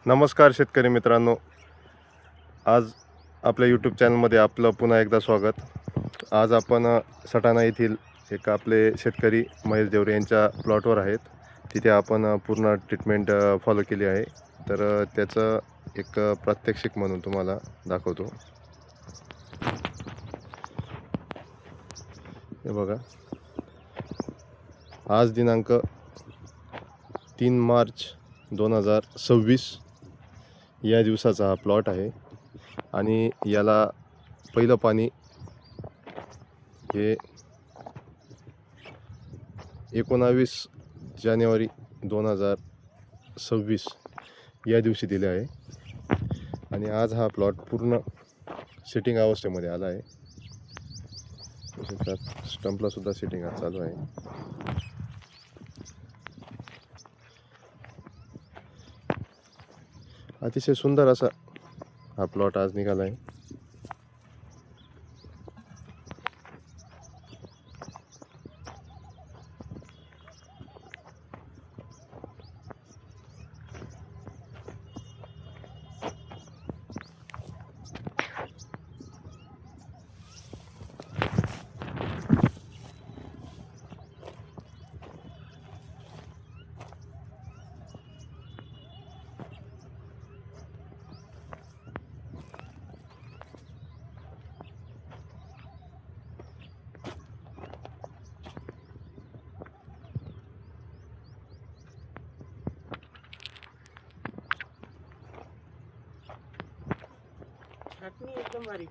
नमस्कार शेतकरी मित्रांनो, आज आपल्या यूट्यूब चॅनलमध्ये आपलं पुन्हा एकदा स्वागत. आज आपण सटाणा येथील एक आपले शेतकरी महेश देवरे यांच्या प्लॉटवर आहेत. तिथे आपण पूर्ण ट्रीटमेंट फॉलो केली आहे. तर त्याचं एक प्रात्यक्षिक म्हणून तुम्हाला दाखवतो. हे बघा, आज दिनांक 3 मार्च 2026 या दिवसाचा हा प्लॉट आहे आणि याला पहिलं पाणी हे 19 जानेवारी 2026 या दिवशी दिले आहे आणि आज हा प्लॉट पूर्ण सेटिंग अवस्थेमध्ये आला आहे. स्टंपला सुद्धा सेटिंग आज चालू आहे. अतिशय सुंदर असा हा प्लॉट आज निघाला आहे. चटणी एकदम भारी.